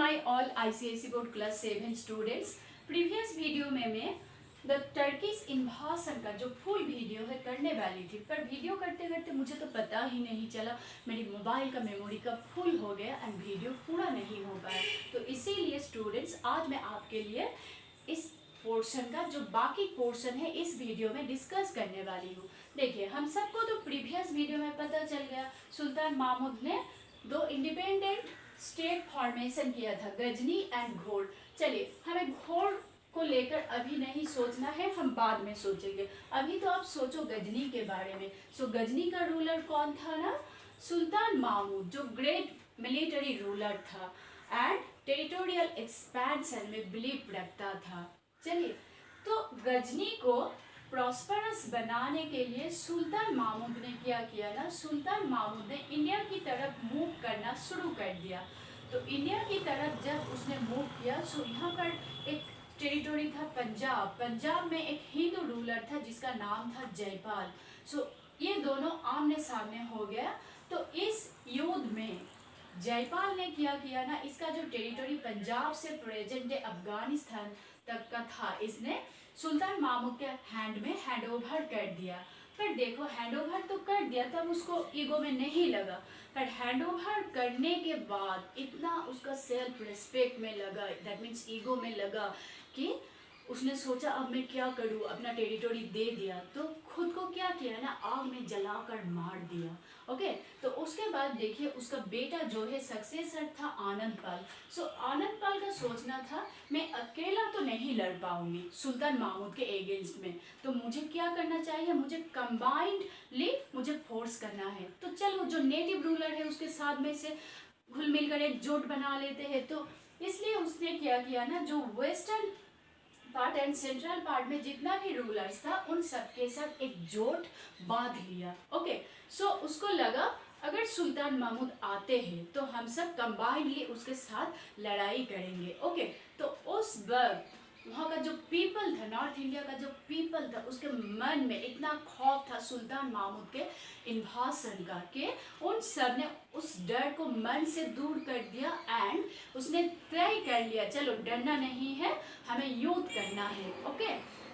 my all ICSE board class 7 students. Previous video में मैं the Turkish इन्वाजन का जो फुल वीडियो है करने वाली थी, पर वीडियो करते करते मुझे तो पता ही नहीं चला, मेरी मोबाइल का मेमोरी का फुल हो गया एंड वीडियो पूरा नहीं हो पाया। तो इसीलिए स्टूडेंट्स आज मैं आपके लिए इस पोर्शन का जो बाकी पोर्शन है इस वीडियो में डिस्कस करने वाली हूँ। देखिए, हम सबको तो प्रीवियस वीडियो में पता चल गया सुल्तान महमूद ने दो इंडिपेंडेंट स्टेट फॉर्मेशन किया था, गजनी एंड घोड़। चलिए, हमें घोड़ को लेकर अभी नहीं सोचना है, हम बाद में सोचेंगे। अभी तो आप सोचो गजनी के बारे में। सो गजनी का रूलर कौन था ना? सुल्तान महमूद, जो ग्रेट मिलिट्री रूलर था एंड टेरिटोरियल एक्सपेंशन में बिलीव रखता था। चलिए, तो गजनी को प्रॉस्परस बनाने के लिए सुल्तान महमूद ने क्या किया ना, सुल्तान महमूद ने इंडिया की तरफ मूव करना शुरू कर दिया। तो इंडिया की तरफ जब उसने मूव किया, सो यहाँ पर एक टेरिटोरी था पंजाब। पंजाब में एक हिंदू रूलर था जिसका नाम था जयपाल। सो ये दोनों आमने सामने हो गया। तो इस युद्ध में जयपाल ने क्या किया ना, इसका जो टेरिटोरी पंजाब से प्रेजेंट डे अफगानिस्तान तक का था, इसने सुल्तान महमूद के हैंड में हैंड ओवर कर दिया। पर देखो, हैंड ओवर तो कर दिया, तब उसको ईगो में नहीं लगा, पर हैंड ओवर करने के बाद इतना उसका सेल्फ रिस्पेक्ट में लगा, दैट मीन्स ईगो में लगा कि उसने सोचा अब मैं क्या करूं, अपना टेरिटोरी दे दिया, तो खुद को क्या किया ना, आग में जलाकर मार दिया। ओके, तो उसके बाद देखिए उसका बेटा जो है सक्सेसर था आनंद पाल। सो आनंद पाल का सोचना था मैं अकेला तो नहीं लड़ पाऊंगी सुल्तान महमूद के अगेंस्ट में, तो मुझे क्या करना चाहिए, मुझे कंबाइंडली मुझे फोर्स करना है। तो चलो, जो नेटिव रूलर है उसके साथ में से घुल मिलकर एक जोट बना लेते हैं। तो इसलिए उसने क्या किया ना, जो western part and central part में जितना भी रूलर्स था उन सबके साथ एक जोट बांध लिया। ओके, सो उसको लगा अगर सुल्तान महमूद आते हैं तो हम सब कंबाइंडली उसके साथ लड़ाई करेंगे। ओके, तो उस वक्त वहाँ का जो पीपल था, नॉर्थ इंडिया का जो पीपल था, उसके मन में इतना खौफ था सुल्तान महमूद के इन्वाजन का कि उन सब ने उस डर को मन से दूर कर दिया एंड उसने तय कर लिया चलो डरना नहीं है, हमें युद्ध करना है। ओके,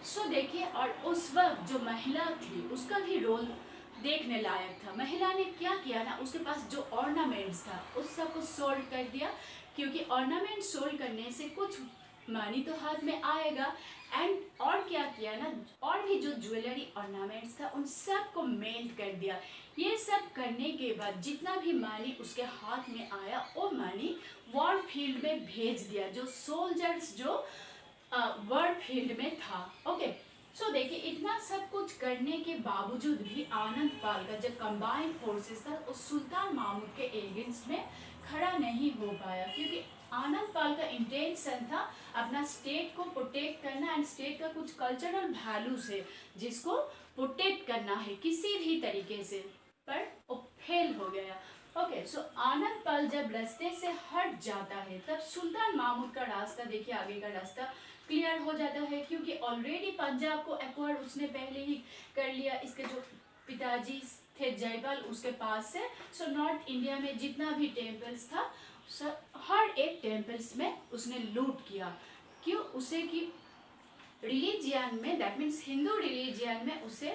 सो देखिए, और उस वक्त जो महिला थी उसका भी रोल देखने लायक था। महिला ने क्या किया ना, उसके पास जो ऑर्नामेंट्स था उस सब को सोल्ड कर दिया, क्योंकि ऑर्नामेंट सोल्ड करने से कुछ मनी तो हाथ में आएगा। एंड और क्या किया ना, और भी जो ज्वेलरी ऑर्नामेंट्स था उन सब को मेल्ट कर दिया। ये सब करने के बाद जितना भी मनी उसके हाथ में आया वो मनी वॉर फील्ड में भेज दिया, जो सोल्जर्स जो वॉर फील्ड में था। ओके, सो देखिए, इतना सब कुछ करने के बावजूद भी आनंद पाल का जो कंबाइंड फोर्सेस था उस सुल्तान महमूद के अगेंस्ट में खड़ा नहीं हो पाया, क्योंकि आनंद पाल का इंटेंशन था अपना स्टेट को प्रोटेक्ट करना एंड स्टेट का कुछ कल्चरल वैल्यूज है जिसको प्रोटेक्ट करना है किसी भी तरीके से, पर वो फेल हो गया। ओके, सो आनंद पाल जब रास्ते से हट जाता है तब सुल्तान महमूद का रास्ता, देखिए आगे का रास्ता क्लियर हो जाता है, क्योंकि ऑलरेडी पंजाब को एक्वायर उसने पहले ही कर लिया, इसके जो पिताजी थे जयपाल उसके पास से। सो नॉर्थ इंडिया में जितना भी टेम्पल्स था हर एक टेम्पल्स में उसने लूट किया। क्यों? उसे कि रिलीजियन में, दैट मीन्स हिंदू रिलीजियन में उसे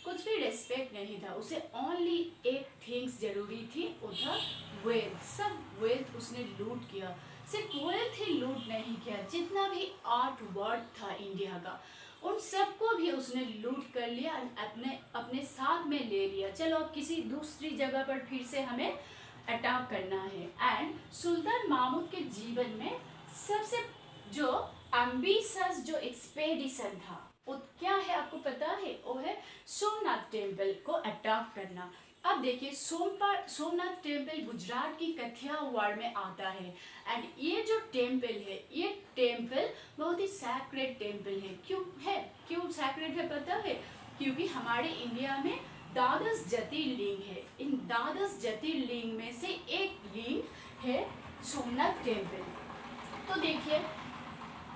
कुछ भी रेस्पेक्ट नहीं था, उसे ओनली एक थिंग्स जरूरी थी, वो था वेल्थ। सब वेल्थ उसने लूट किया। सिर्फ वेल्थ ही लूट नहीं किया, जितना भी आर्ट वर्क था इंडिया का उन सबको भी उसने लूट कर लिया, अपने अपने साथ में ले लिया। चलो अब किसी दूसरी जगह पर फिर से हमें अटैक करना है। एंड सुल्तान महमूद के जीवन में सबसे जो एम्बिशियस जो एक्सपेडिशन था वो क्या है आपको पता है? वो है सोमनाथ टेम्पल को अटैक करना। अब देखिए, सोमनाथ टेम्पल गुजरात की कठियावाड़ में आता है एंड ये जो टेम्पल है, ये टेम्पल बहुत ही सैक्रेड टेम्पल है। क्यों सैक्रेड है पता है? क्योंकि हमारे इंडिया में द्वादश ज्योतिर्लिंग है, इन द्वादश ज्योतिर्लिंग में से एक लिंग है सोमनाथ टेम्पल। तो देखिए,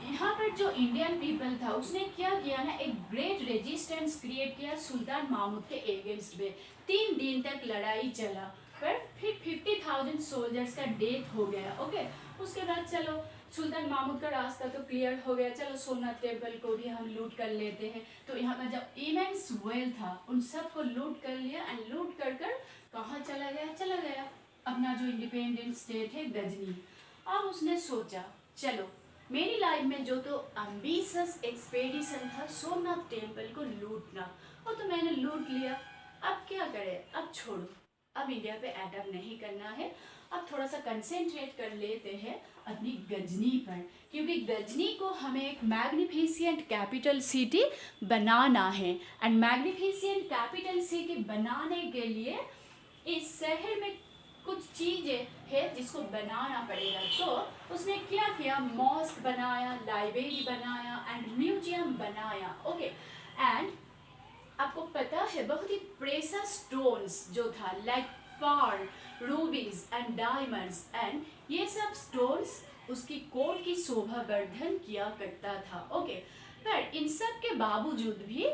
यहाँ पर जो इंडियन पीपल था उसने क्या किया ना, एक ग्रेट रेजिस्टेंस क्रिएट किया सुल्तान महमूद के अगेंस्ट में। 3 दिन तक लड़ाई चला, पर फिर 50,000 सोल्जर्स का डेथ हो गया। ओके, उसके बाद चलो सुल्तान महमूद का रास्ता तो क्लियर हो गया, चलो सोमनाथ टेम्पल को भी हम लूट कर लेते हैं। तो यहाँ का जब इमेंस वेल्थ था उन सब को लूट कर लिया एंड लूट कर कहाँ चला गया अपना जो इंडिपेंडेंट स्टेट है गजनी। अब उसने सोचा चलो मेरी लाइफ में जो तो एम्बिशियस एक्सपेडिशन था सोमनाथ टेम्पल को लूटना, वो तो मैंने लूट लिया, अब क्या करें, अब छोड़ो, अब इंडिया पे अटैक नहीं करना है, अब थोड़ा सा कंसेंट्रेट कर लेते हैं अपनी गजनी पर, क्योंकि गजनी को हमें एक मैग्निफिसेंट कैपिटल सिटी बनाना है। एंड मैग्निफिसेंट कैपिटल सिटी बनाने के लिए इस शहर में कुछ चीज़ें है जिसको बनाना पड़ेगा। तो उसने क्या किया, मॉस्क बनाया, लाइब्रेरी बनाया एंड म्यूजियम बनाया। ओके, एंड आपको पता है बहुत ही प्रेशियस स्टोन्स जो था like pearl, rubies and diamonds and ये सब स्टोन्स उसकी कोर्ट की शोभा वर्धन किया करता था। ओके, पर इन सब के बावजूद भी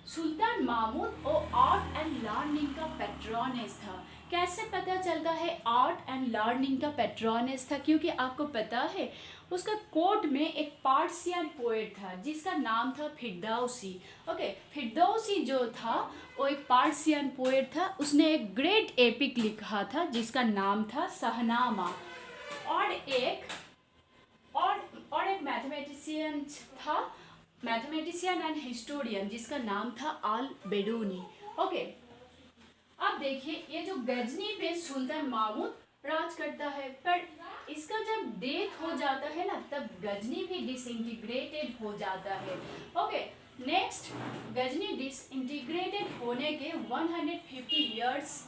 सुल्तान महमूद वो आर्ट एंड लर्निंग का पैट्रॉनेस था। कैसे पता चलता है आर्ट एंड लर्निंग का पैट्रॉनेस था, क्योंकि आपको पता है उसका कोर्ट में एक पार्सियन पोएट था जिसका नाम था फिरदौसी। ओके, फिरदौसी जो था वो एक पार्सियन पोएट था, उसने एक ग्रेट एपिक लिखा था जिसका नाम था शाहनामा। और एक मैथमेटिशियन था, मैथमेटिशियन एंड हिस्टोरियन जिसका नाम था अल बेडूनी। ओके, अब देखिए ये जो गजनी पे सुल्तान महमूद राज करता है, पर इसका जब डेथ हो जाता है ना तब गजनी भी डिसइंटीग्रेटेड हो जाता है। ओके, नेक्स्ट गजनी डिसइंटीग्रेटेड होने के 150 ईयर्स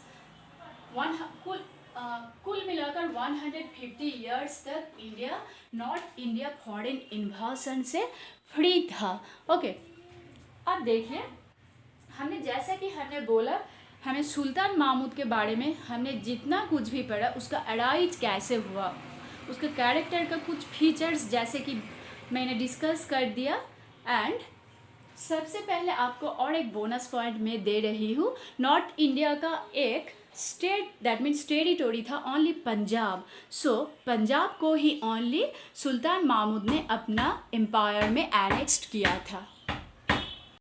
कुल मिलाकर 150 ईयर्स तक India north India foreign invasion से फ्री था। ओके, अब देखिए हमने जैसा कि हमने बोला हमें सुल्तान महमूद के बारे में हमने जितना कुछ भी पढ़ा उसका अराइज कैसे हुआ, उसके कैरेक्टर का कुछ फीचर्स जैसे कि मैंने डिस्कस कर दिया। एंड सबसे पहले आपको और एक बोनस पॉइंट मैं दे रही हूँ, नॉर्थ इंडिया का एक स्टेट दैट मीन्स टेरिटोरी था ओनली पंजाब। सो पंजाब को ही ओनली सुल्तान महमूद ने अपना एम्पायर में एनेक्स्ड किया था।